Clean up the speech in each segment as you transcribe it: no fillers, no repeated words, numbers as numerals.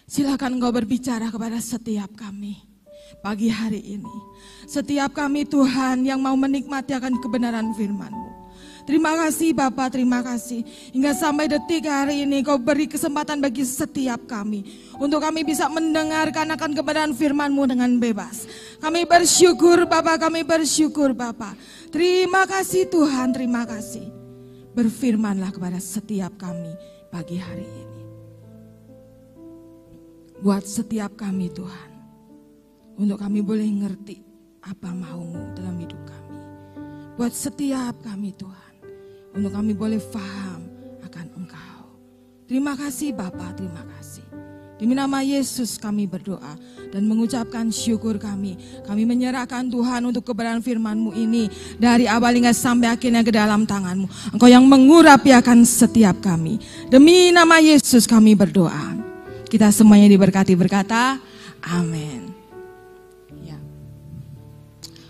Silakan Engkau berbicara kepada setiap kami pagi hari ini. Setiap kami Tuhan yang mau menikmati akan kebenaran firman-Mu. Terima kasih Bapa, terima kasih. Hingga sampai detik hari ini Kau beri kesempatan bagi setiap kami. Untuk kami bisa mendengarkan akan kebenaran firman-Mu dengan bebas. Kami bersyukur Bapa, kami bersyukur Bapa. Terima kasih Tuhan, terima kasih. Berfirmanlah kepada setiap kami pagi hari ini. Buat setiap kami Tuhan. Untuk kami boleh ngerti apa mau-Mu dalam hidup kami. Buat setiap kami Tuhan. Untuk kami boleh faham akan Engkau. Terima kasih Bapa, terima kasih. Demi nama Yesus kami berdoa dan mengucapkan syukur kami. Kami menyerahkan Tuhan untuk kebenaran firman-Mu ini. Dari awal hingga sampai akhirnya ke dalam tangan-Mu. Engkau yang mengurapi akan setiap kami. Demi nama Yesus kami berdoa. Kita semuanya diberkati berkata, amin. Ya.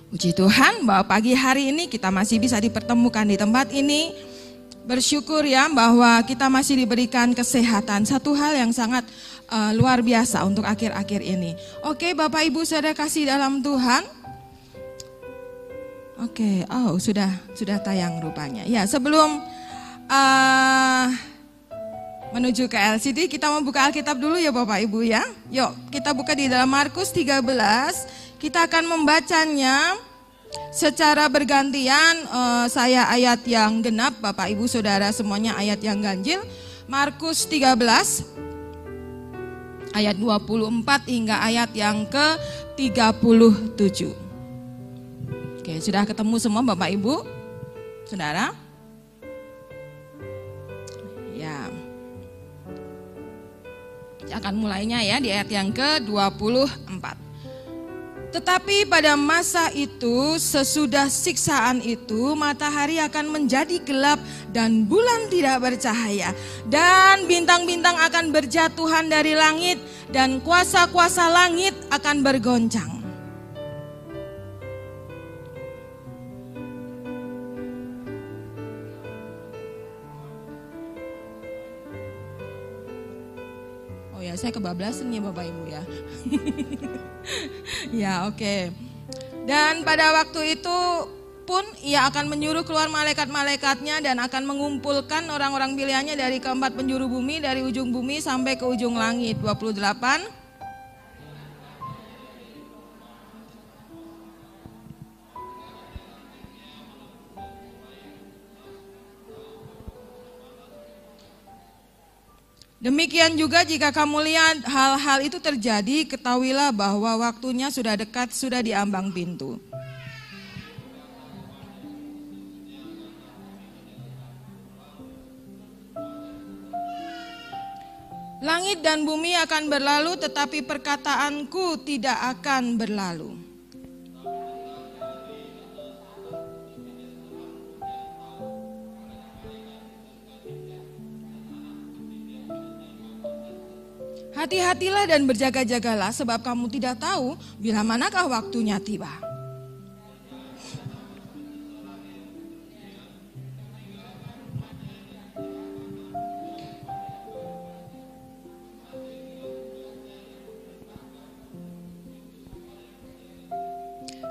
Puji Tuhan bahwa pagi hari ini kita masih bisa dipertemukan di tempat ini. Bersyukur ya bahwa kita masih diberikan kesehatan. Satu hal yang sangat luar biasa untuk akhir-akhir ini. Oke Bapak Ibu Saudara kasih dalam Tuhan. Oke, sudah tayang rupanya. Ya sebelum menuju ke LCD kita mau buka Alkitab dulu ya Bapak Ibu ya. Yuk kita buka di dalam Markus 13. Kita akan membacanya secara bergantian. Saya ayat yang genap, Bapak Ibu Saudara semuanya ayat yang ganjil. Markus 13 ayat 24 hingga ayat yang ke-37. Oke, sudah ketemu semua Bapak Ibu Saudara? Ya. Akan mulainya ya di ayat yang ke-24. Tetapi pada masa itu, sesudah siksaan itu, matahari akan menjadi gelap dan bulan tidak bercahaya. Dan bintang-bintang akan berjatuhan dari langit dan kuasa-kuasa langit akan bergoncang. Oh ya, saya kebablasan ya Bapak Ibu ya. Ya oke. Dan pada waktu itu pun ia akan menyuruh keluar malaikat-malaikatnya dan akan mengumpulkan orang-orang pilihannya dari keempat penjuru bumi, dari ujung bumi sampai ke ujung langit. 28. Demikian juga jika kamu lihat hal-hal itu terjadi, ketahuilah bahwa waktunya sudah dekat, sudah di ambang pintu. Langit dan bumi akan berlalu, tetapi perkataanku tidak akan berlalu. Hati-hatilah dan berjaga-jagalah, sebab kamu tidak tahu bila manakah waktunya tiba.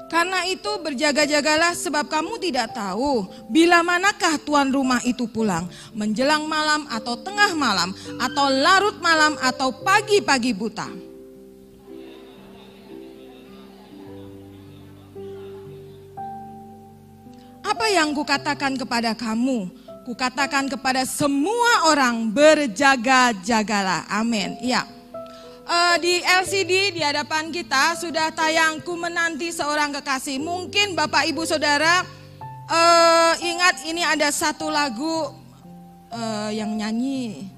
Karena itu berjaga-jagalah, sebab kamu tidak tahu bila manakah tuan rumah itu pulang, menjelang malam atau tengah malam atau larut malam atau pagi-pagi buta. Apa yang kukatakan kepada kamu? Kukatakan kepada semua orang, berjaga-jagalah. Amin. Ya. Di LCD di hadapan kita sudah tayang Ku Menanti Seorang Kekasih. Mungkin Bapak Ibu Saudara ingat ini ada satu lagu yang nyanyi.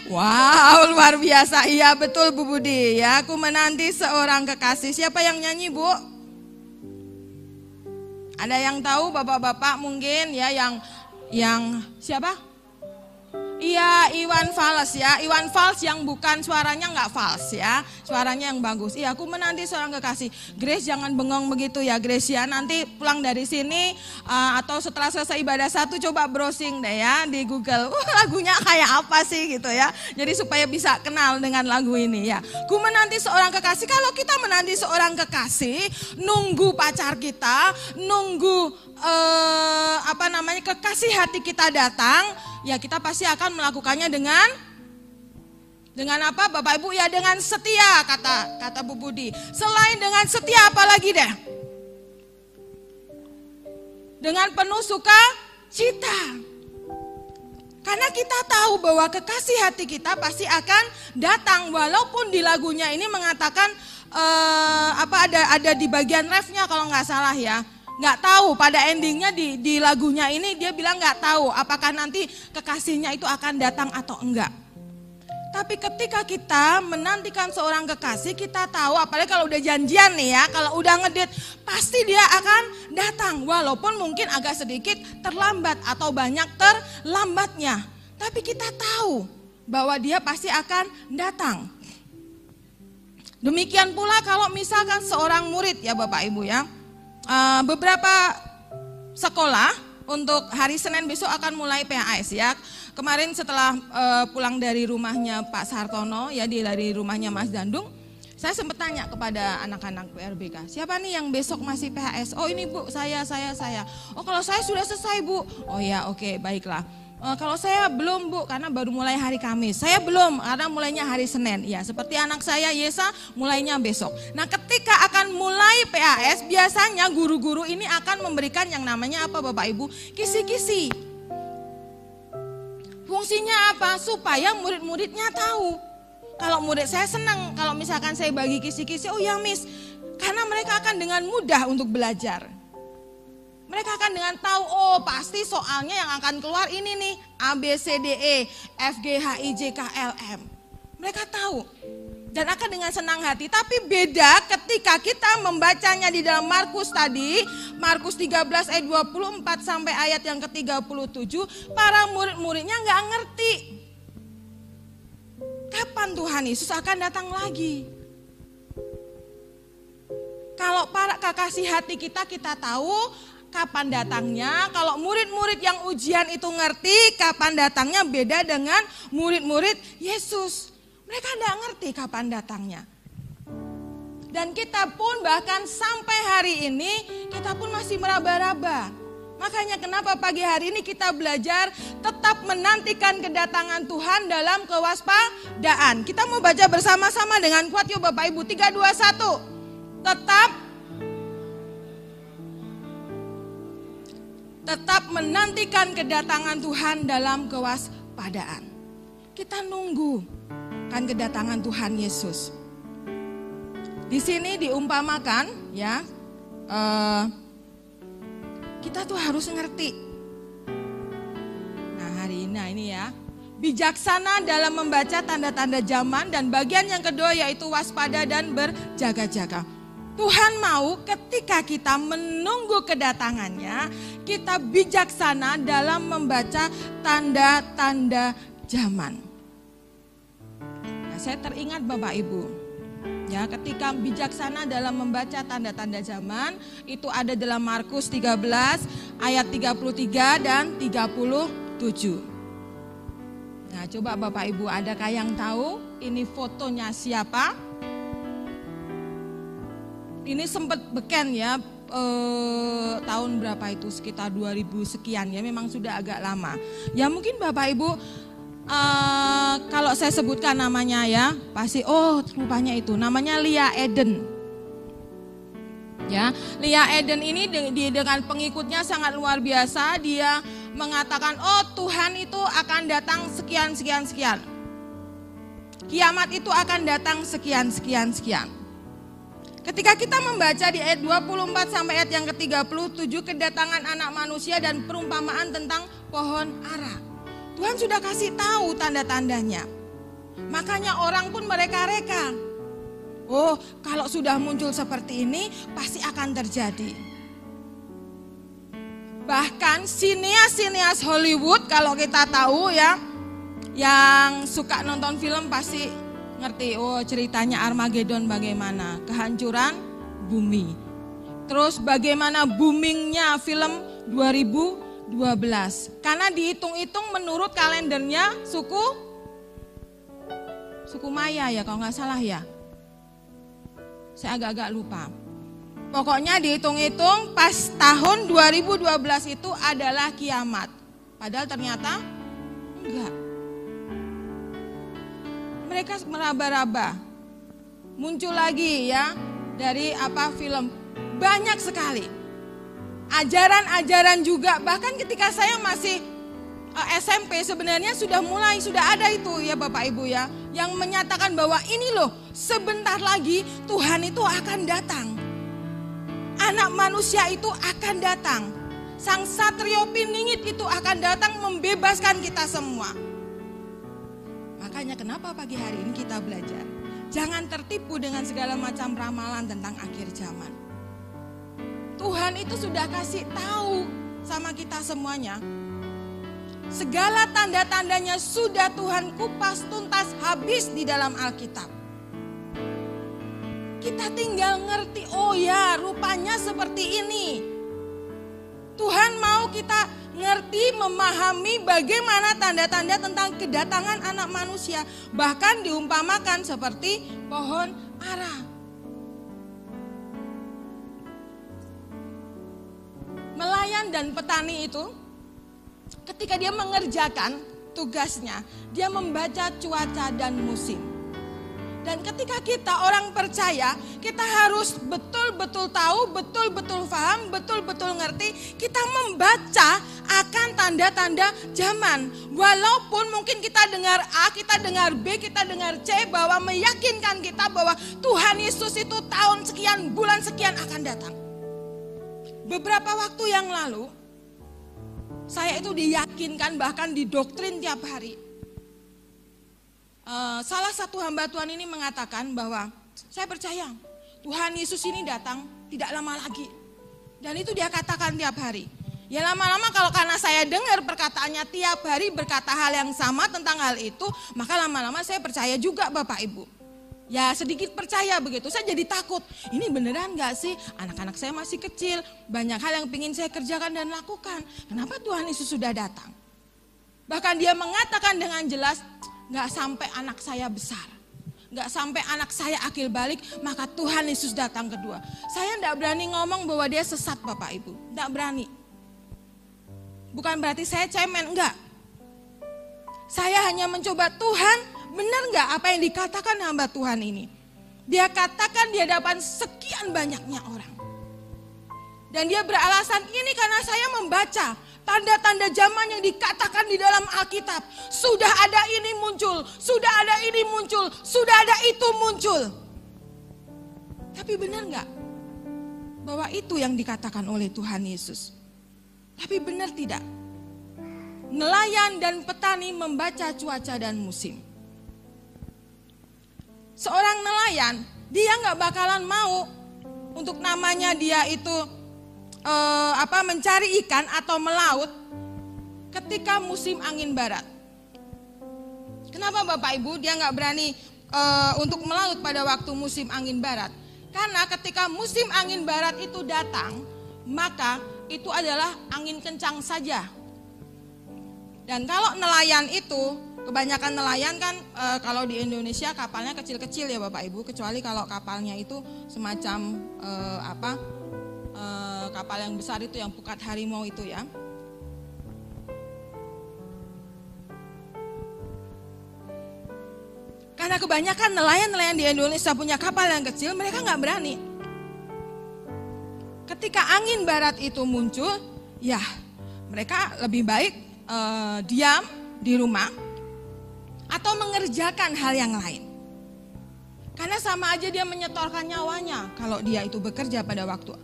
Wow, luar biasa. Iya betul Bu Budi ya. Ku Menanti Seorang Kekasih. Siapa yang nyanyi Bu? Ada yang tahu Bapak-bapak mungkin ya yang siapa? Iya, Iwan Fals ya. Iwan Fals yang bukan suaranya nggak fals ya. Suaranya yang bagus. Iya, aku menanti seorang kekasih. Grace jangan bengong begitu ya Grace ya. Nanti pulang dari sini atau setelah selesai ibadah satu coba browsing deh ya di Google. Lagunya kayak apa sih gitu ya. Jadi supaya bisa kenal dengan lagu ini ya. Ku menanti seorang kekasih. Kalau kita menanti seorang kekasih, nunggu pacar kita, nunggu kekasih hati kita datang, ya kita pasti akan melakukannya dengan apa Bapak Ibu? Ya dengan setia, kata Bu Budi. Selain dengan setia apalagi deh? Dengan penuh sukacita. Karena kita tahu bahwa kekasih hati kita pasti akan datang, walaupun di lagunya ini mengatakan ada di bagian refnya kalau nggak salah ya. Nggak tahu pada endingnya di lagunya ini dia bilang nggak tahu apakah nanti kekasihnya itu akan datang atau enggak. Tapi ketika kita menantikan seorang kekasih, kita tahu apalagi kalau udah janjian nih ya, kalau udah ngedate pasti dia akan datang walaupun mungkin agak sedikit terlambat atau banyak terlambatnya. Tapi kita tahu bahwa dia pasti akan datang. Demikian pula kalau misalkan seorang murid ya Bapak Ibu ya. Beberapa sekolah untuk hari Senin besok akan mulai PAS ya. Kemarin setelah pulang dari rumahnya Pak Sartono ya, dari rumahnya Mas Dandung, saya sempat tanya kepada anak-anak PRBK, siapa nih yang besok masih PAS? Oh ini Bu, saya. Oh kalau saya sudah selesai Bu. Oh ya oke, baiklah. Kalau saya belum Bu, karena baru mulai hari Kamis. Saya belum, karena mulainya hari Senin. Ya, seperti anak saya Yesa, mulainya besok. Nah, ketika akan mulai PAS, biasanya guru-guru ini akan memberikan yang namanya apa Bapak Ibu? Kisi-kisi. Fungsinya apa? Supaya murid-muridnya tahu. Kalau murid saya senang, kalau misalkan saya bagi kisi-kisi, oh ya Miss, karena mereka akan dengan mudah untuk belajar. Mereka akan dengan tahu, oh pasti soalnya yang akan keluar ini nih, A, B, C, D, E, F, G, H, I, J, K, L, M. Mereka tahu dan akan dengan senang hati. Tapi beda ketika kita membacanya di dalam Markus tadi, Markus 13 ayat 24 sampai ayat yang ke-37, para murid-muridnya nggak ngerti. Kapan Tuhan Yesus akan datang lagi? Kalau para kekasih hati kita tahu kapan datangnya. Kalau murid-murid yang ujian itu ngerti kapan datangnya, beda dengan murid-murid Yesus. Mereka tidak ngerti kapan datangnya. Dan kita pun bahkan sampai hari ini kita pun masih meraba-raba. Makanya kenapa pagi hari ini kita belajar tetap menantikan kedatangan Tuhan dalam kewaspadaan. Kita mau baca bersama-sama dengan kuat yuk Bapak Ibu. 3, 2, 1. Tetap menantikan kedatangan Tuhan dalam kewaspadaan. Kita nunggu kan kedatangan Tuhan Yesus. Di sini diumpamakan ya, kita tuh harus ngerti. Nah hari ini ya, bijaksana dalam membaca tanda-tanda zaman, dan bagian yang kedua yaitu waspada dan berjaga-jaga. Tuhan mau ketika kita menunggu kedatangannya, kita bijaksana dalam membaca tanda-tanda zaman. Nah, saya teringat Bapak Ibu, ya ketika bijaksana dalam membaca tanda-tanda zaman, itu ada dalam Markus 13 ayat 33 dan 37. Nah coba Bapak Ibu, adakah yang tahu ini fotonya siapa? Ini sempat beken ya, tahun berapa itu, sekitar 2000 sekian ya, memang sudah agak lama. Ya mungkin Bapak Ibu kalau saya sebutkan namanya ya, pasti oh rupanya itu, namanya Lia Eden. Ya, Lia Eden ini dengan pengikutnya sangat luar biasa, dia mengatakan oh Tuhan itu akan datang sekian. Kiamat itu akan datang sekian. Ketika kita membaca di ayat 24 sampai ayat yang ke-37, kedatangan anak manusia dan perumpamaan tentang pohon ara. Tuhan sudah kasih tahu tanda-tandanya. Makanya orang pun mereka-reka. Oh, kalau sudah muncul seperti ini pasti akan terjadi. Bahkan sineas-sineas Hollywood kalau kita tahu ya, Yang suka nonton film pasti ngerti, oh ceritanya Armageddon bagaimana, kehancuran bumi. Terus bagaimana boomingnya film 2012. Karena dihitung-hitung menurut kalendernya suku Maya ya kalau nggak salah ya. Saya agak-agak lupa. Pokoknya dihitung-hitung pas tahun 2012 itu adalah kiamat. Padahal ternyata enggak. Mereka meraba-raba. Muncul lagi ya dari film. Banyak sekali. Ajaran-ajaran juga, bahkan ketika saya masih SMP sebenarnya sudah ada itu ya Bapak Ibu ya. Yang menyatakan bahwa ini loh sebentar lagi Tuhan itu akan datang. Anak manusia itu akan datang. Sang Satrio Piningit itu akan datang membebaskan kita semua. Makanya kenapa pagi hari ini kita belajar. Jangan tertipu dengan segala macam ramalan tentang akhir zaman. Tuhan itu sudah kasih tahu sama kita semuanya. Segala tanda-tandanya sudah Tuhan kupas tuntas habis di dalam Alkitab. Kita tinggal ngerti, oh ya rupanya seperti ini. Tuhan mau kita ngerti, memahami bagaimana tanda-tanda tentang kedatangan anak manusia. Bahkan diumpamakan seperti pohon ara. Nelayan dan petani itu ketika dia mengerjakan tugasnya, dia membaca cuaca dan musim. Dan ketika kita orang percaya, kita harus betul-betul tahu, betul-betul paham, betul-betul ngerti. Kita membaca akan tanda-tanda zaman. Walaupun mungkin kita dengar A, kita dengar B, kita dengar C, bahwa meyakinkan kita bahwa Tuhan Yesus itu tahun sekian, bulan sekian akan datang. Beberapa waktu yang lalu, saya itu diyakinkan, bahkan didoktrin tiap hari. Salah satu hamba Tuhan ini mengatakan bahwa saya percaya Tuhan Yesus ini datang tidak lama lagi. Dan itu dia katakan tiap hari. Ya lama-lama kalau karena saya dengar perkataannya tiap hari berkata hal yang sama tentang hal itu, maka lama-lama saya percaya juga Bapak Ibu. Ya sedikit percaya begitu, saya jadi takut. Ini beneran gak sih? Anak-anak saya masih kecil, banyak hal yang ingin saya kerjakan dan lakukan. Kenapa Tuhan Yesus sudah datang? Bahkan dia mengatakan dengan jelas, gak sampai anak saya besar, gak sampai anak saya akil balik, maka Tuhan Yesus datang kedua. Saya gak berani ngomong bahwa dia sesat Bapak Ibu, gak berani. Bukan berarti saya cemen, enggak. Saya hanya mencoba, Tuhan benar nggak apa yang dikatakan hamba Tuhan ini? Dia katakan di hadapan sekian banyaknya orang. Dan dia beralasan ini karena saya membaca tanda-tanda zaman yang dikatakan di dalam Alkitab. Sudah ada ini muncul, sudah ada ini muncul, sudah ada itu muncul. Tapi benar nggak bahwa itu yang dikatakan oleh Tuhan Yesus? Tapi benar tidak? Nelayan dan petani membaca cuaca dan musim. Seorang nelayan, dia nggak bakalan mau untuk namanya dia itu mencari ikan atau melaut ketika musim angin barat. Kenapa Bapak Ibu dia nggak berani untuk melaut pada waktu musim angin barat? Karena ketika musim angin barat itu datang, maka itu adalah angin kencang saja. Dan kalau nelayan itu, kebanyakan nelayan kan kalau di Indonesia kapalnya kecil-kecil ya Bapak Ibu, kecuali kalau kapalnya itu semacam kapal yang besar itu yang pukat harimau itu ya. Karena kebanyakan nelayan-nelayan di Indonesia punya kapal yang kecil, mereka nggak berani. Ketika angin barat itu muncul, ya mereka lebih baik diam di rumah atau mengerjakan hal yang lain. Karena sama aja dia menyetorkan nyawanya kalau dia itu bekerja pada waktu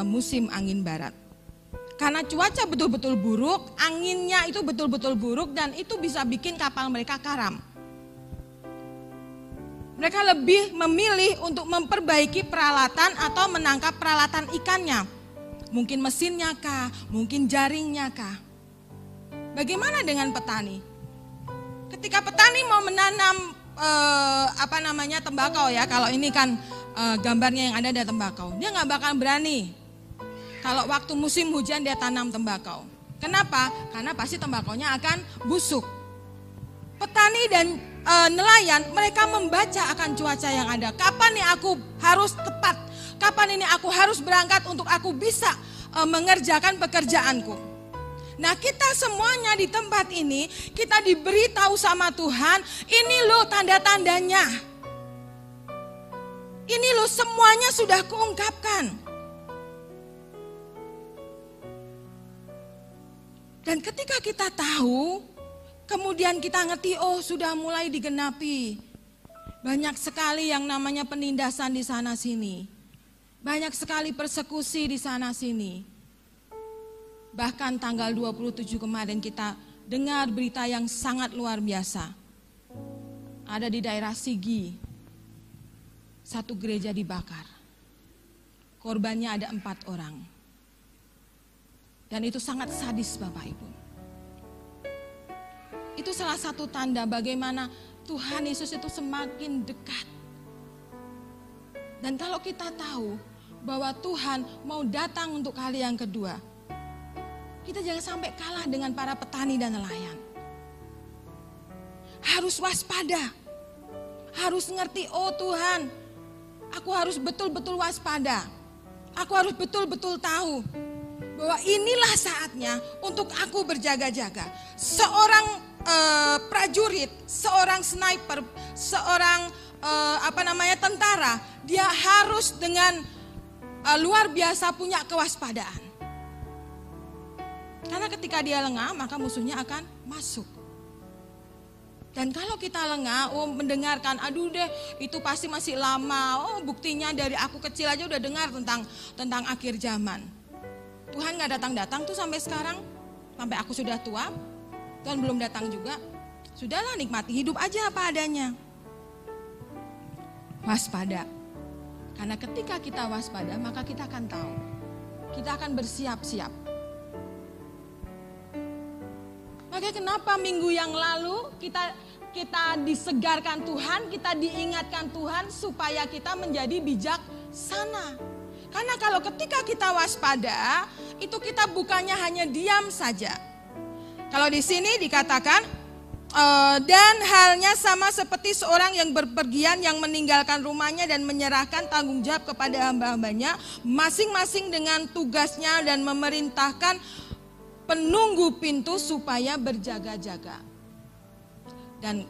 musim angin barat. Karena cuaca betul-betul buruk, anginnya itu betul-betul buruk dan itu bisa bikin kapal mereka karam. Mereka lebih memilih untuk memperbaiki peralatan atau menangkap peralatan ikannya. Mungkin mesinnya kah, mungkin jaringnya kah. Bagaimana dengan petani? Ketika petani mau menanam tembakau ya, kalau ini kan gambarnya yang ada tembakau, dia nggak bakal berani kalau waktu musim hujan dia tanam tembakau. Kenapa? Karena pasti tembakaunya akan busuk. Petani dan nelayan, mereka membaca akan cuaca yang ada. Kapan nih aku harus tepat? Kapan ini aku harus berangkat untuk aku bisa mengerjakan pekerjaanku? Nah, kita semuanya di tempat ini, kita diberitahu sama Tuhan, ini loh tanda-tandanya. Ini loh semuanya sudah kuungkapkan. Dan ketika kita tahu, kemudian kita ngerti, oh sudah mulai digenapi. Banyak sekali yang namanya penindasan di sana sini. Banyak sekali persekusi di sana sini. Bahkan tanggal 27 kemarin kita dengar berita yang sangat luar biasa. Ada di daerah Sigi, satu gereja dibakar. Korbannya ada 4 orang. Dan itu sangat sadis Bapak Ibu. Itu salah satu tanda bagaimana Tuhan Yesus itu semakin dekat. Dan kalau kita tahu bahwa Tuhan mau datang untuk kali yang kedua, kita jangan sampai kalah dengan para petani dan nelayan. Harus waspada. Harus ngerti, oh Tuhan, aku harus betul-betul waspada. Aku harus betul-betul tahu bahwa inilah saatnya untuk aku berjaga-jaga. Seorang prajurit, seorang sniper, seorang tentara, dia harus dengan luar biasa punya kewaspadaan. Karena ketika dia lengah, maka musuhnya akan masuk. Dan kalau kita lengah, mendengarkan, aduh deh itu pasti masih lama. Buktinya dari aku kecil aja udah dengar tentang akhir zaman. Tuhan gak datang-datang tuh sampai sekarang. Sampai aku sudah tua, Tuhan belum datang juga. Sudahlah, nikmati hidup aja apa adanya. Waspada. Karena ketika kita waspada, maka kita akan tahu. Kita akan bersiap-siap. Makanya kenapa minggu yang lalu kita disegarkan Tuhan, kita diingatkan Tuhan supaya kita menjadi bijaksana. Karena kalau ketika kita waspada, itu kita bukannya hanya diam saja. Kalau di sini dikatakan, dan halnya sama seperti seorang yang berpergian yang meninggalkan rumahnya dan menyerahkan tanggung jawab kepada hamba-hambanya, masing-masing dengan tugasnya dan memerintahkan penunggu pintu supaya berjaga-jaga. Dan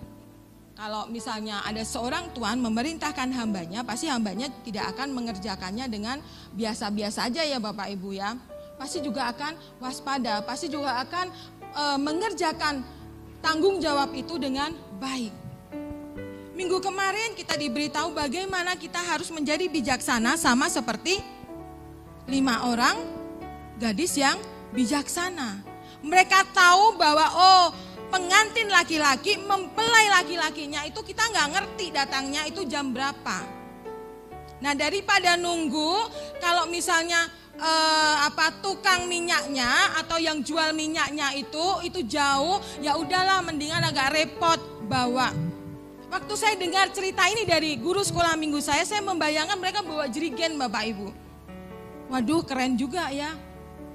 kalau misalnya ada seorang tuan memerintahkan hambanya, pasti hambanya tidak akan mengerjakannya dengan biasa-biasa aja ya Bapak Ibu ya. Pasti juga akan waspada, pasti juga akan mengerjakan tanggung jawab itu dengan baik. Minggu kemarin kita diberitahu bagaimana kita harus menjadi bijaksana sama seperti 5 orang gadis yang bijaksana. Mereka tahu bahwa pengantin laki-laki mempelai laki-lakinya itu kita nggak ngerti datangnya itu jam berapa. Nah daripada nunggu, kalau misalnya tukang minyaknya atau yang jual minyaknya itu jauh, ya udahlah mendingan agak repot bawa. Waktu saya dengar cerita ini dari guru sekolah minggu saya membayangkan mereka bawa jerigen Bapak Ibu. Waduh keren juga ya.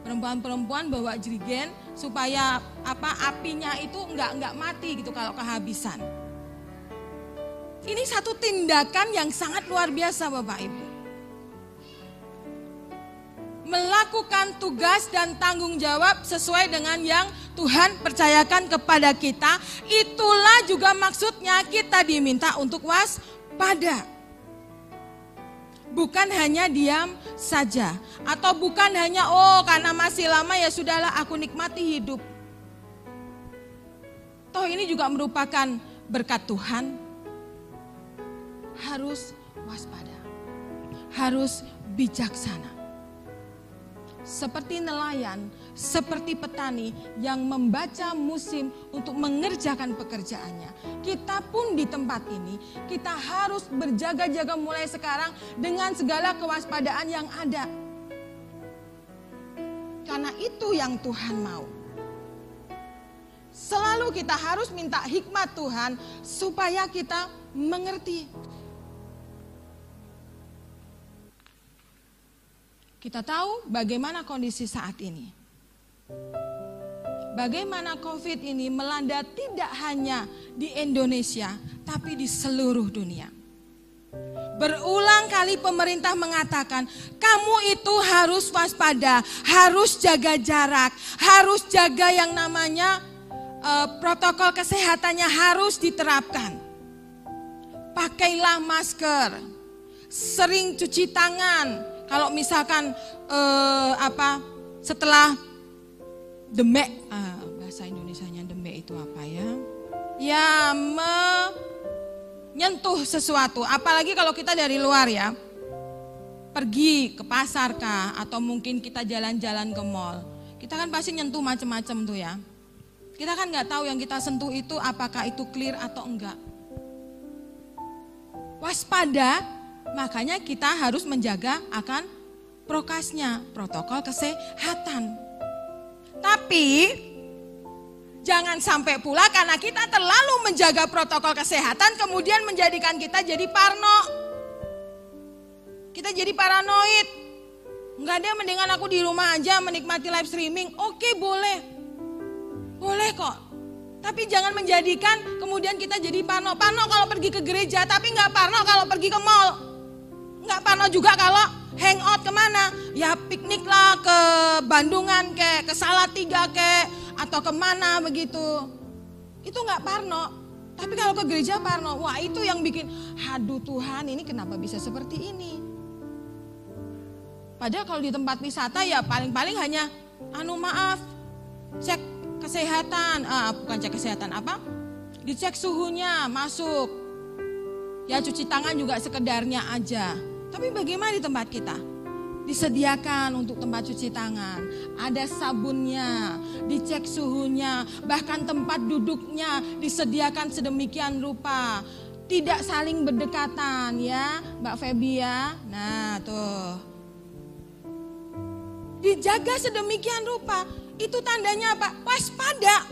Perempuan-perempuan bawa jerigen supaya apinya itu enggak mati gitu kalau kehabisan. Ini satu tindakan yang sangat luar biasa Bapak Ibu. Melakukan tugas dan tanggung jawab sesuai dengan yang Tuhan percayakan kepada kita. Itulah juga maksudnya kita diminta untuk waspada. Bukan hanya diam saja. Atau bukan hanya karena masih lama ya sudahlah aku nikmati hidup. Toh ini juga merupakan berkat Tuhan. Harus waspada. Harus bijaksana. Seperti nelayan, seperti petani yang membaca musim untuk mengerjakan pekerjaannya. Kita pun di tempat ini, kita harus berjaga-jaga mulai sekarang dengan segala kewaspadaan yang ada. Karena itu yang Tuhan mau. Selalu kita harus minta hikmat Tuhan supaya kita mengerti. Kita tahu bagaimana kondisi saat ini. Bagaimana COVID ini melanda tidak hanya di Indonesia, tapi di seluruh dunia. Berulang kali pemerintah mengatakan, kamu itu harus waspada, harus jaga jarak, harus jaga yang namanya protokol kesehatannya harus diterapkan. Pakailah masker, sering cuci tangan. Kalau misalkan setelah demek, bahasa Indonesianya demek itu apa ya? Ya, menyentuh sesuatu, apalagi kalau kita dari luar ya, pergi ke pasar kah, atau mungkin kita jalan-jalan ke mall, kita kan pasti nyentuh macam-macam tuh ya. Kita kan nggak tahu yang kita sentuh itu apakah itu clear atau enggak. Waspada, makanya kita harus menjaga akan prokesnya, protokol kesehatan. Tapi jangan sampai pula karena kita terlalu menjaga protokol kesehatan kemudian menjadikan kita jadi parno. Kita jadi paranoid. Enggak deh, mendingan aku di rumah aja menikmati live streaming. Oke, boleh. Boleh kok. Tapi jangan menjadikan kemudian kita jadi parno. Parno kalau pergi ke gereja, tapi enggak parno kalau pergi ke mall. Enggak parno juga kalau hangout kemana. Ya piknik lah ke Bandungan ke Salatiga atau kemana begitu. Itu enggak parno. Tapi kalau ke gereja parno. Wah, itu yang bikin, aduh Tuhan, ini kenapa bisa seperti ini. Padahal kalau di tempat wisata ya paling-paling hanya cek kesehatan, bukan cek kesehatan apa? Dicek suhunya, masuk. Ya cuci tangan juga sekedarnya aja. Tapi bagaimana di tempat kita? Disediakan untuk tempat cuci tangan, ada sabunnya, dicek suhunya, bahkan tempat duduknya disediakan sedemikian rupa. Tidak saling berdekatan ya, Mbak Feby ya. Nah tuh. Dijaga sedemikian rupa, itu tandanya apa? Waspada.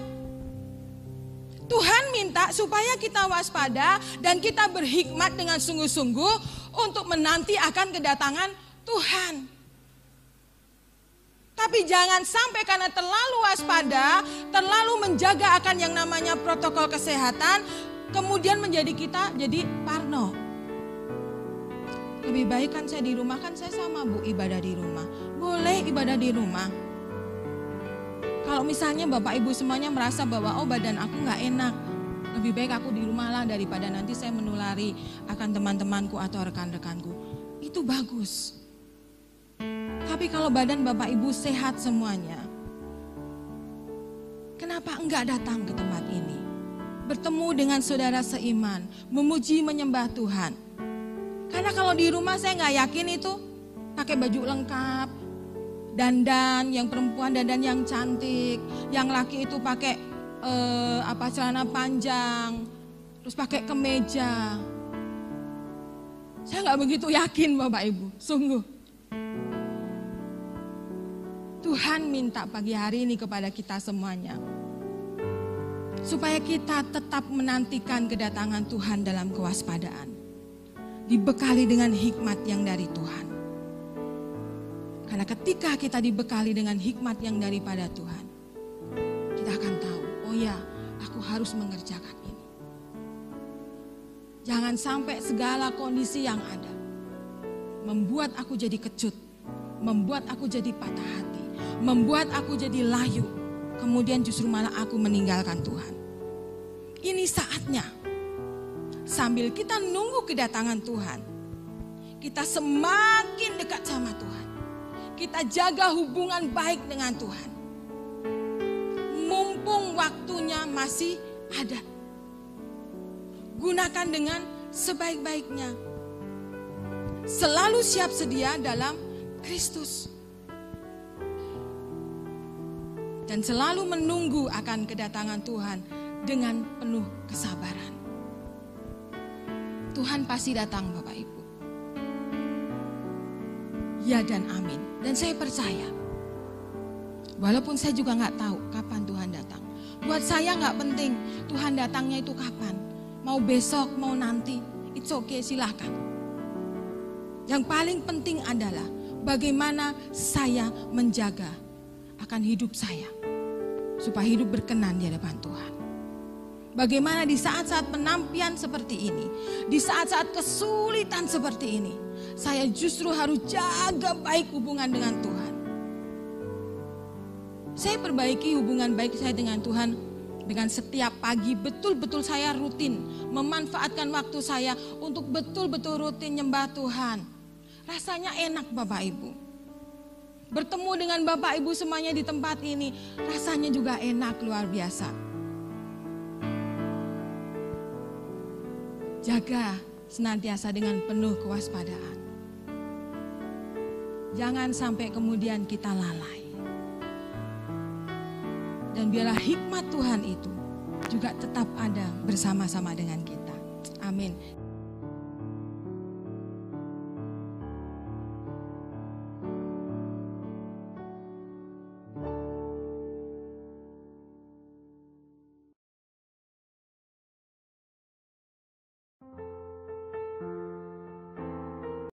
Tuhan minta supaya kita waspada dan kita berhikmat dengan sungguh-sungguh untuk menanti akan kedatangan Tuhan. Tapi jangan sampai karena terlalu waspada, terlalu menjaga akan yang namanya protokol kesehatan, kemudian menjadi kita jadi parno. Lebih baik kan saya di rumah, kan saya sama Bu ibadah di rumah. Boleh ibadah di rumah. Kalau misalnya Bapak Ibu semuanya merasa bahwa badan aku gak enak, lebih baik aku di rumah lah daripada nanti saya menulari akan teman-temanku atau rekan-rekanku. Itu bagus. Tapi kalau badan Bapak Ibu sehat semuanya, kenapa enggak datang ke tempat ini? Bertemu dengan saudara seiman, memuji menyembah Tuhan. Karena kalau di rumah saya nggak yakin itu pakai baju lengkap, dandan, yang perempuan dandan yang cantik, yang laki itu pakai celana panjang, terus pakai kemeja. Saya nggak begitu yakin Bapak Ibu, sungguh. Tuhan minta pagi hari ini kepada kita semuanya, supaya kita tetap menantikan kedatangan Tuhan dalam kewaspadaan. Dibekali dengan hikmat yang dari Tuhan. Karena ketika kita dibekali dengan hikmat yang daripada Tuhan, kita akan tahu, oh ya, aku harus mengerjakan ini. Jangan sampai segala kondisi yang ada membuat aku jadi kecut, membuat aku jadi patah hati, membuat aku jadi layu, kemudian justru malah aku meninggalkan Tuhan. Ini saatnya. Sambil kita nunggu kedatangan Tuhan, kita semakin dekat sama Tuhan. Kita jaga hubungan baik dengan Tuhan. Mumpung waktunya masih ada. Gunakan dengan sebaik-baiknya. Selalu siap sedia dalam Kristus. Dan selalu menunggu akan kedatangan Tuhan dengan penuh kesabaran. Tuhan pasti datang Bapak Ibu. Ya dan amin. Dan saya percaya, walaupun saya juga gak tahu kapan Tuhan datang. Buat saya nggak penting Tuhan datangnya itu kapan. Mau besok, mau nanti, it's okay, silahkan. Yang paling penting adalah bagaimana saya menjaga akan hidup saya. Supaya hidup berkenan di hadapan Tuhan. Bagaimana di saat-saat penampian seperti ini, di saat-saat kesulitan seperti ini, saya justru harus jaga baik hubungan dengan Tuhan. Saya perbaiki hubungan baik saya dengan Tuhan dengan setiap pagi betul-betul saya rutin memanfaatkan waktu saya untuk betul-betul rutin nyembah Tuhan. Rasanya enak Bapak Ibu. Bertemu dengan Bapak Ibu semuanya di tempat ini, rasanya juga enak luar biasa. Jaga senantiasa dengan penuh kewaspadaan. Jangan sampai kemudian kita lalai. Dan biarlah hikmat Tuhan itu juga tetap ada bersama-sama dengan kita. Amin.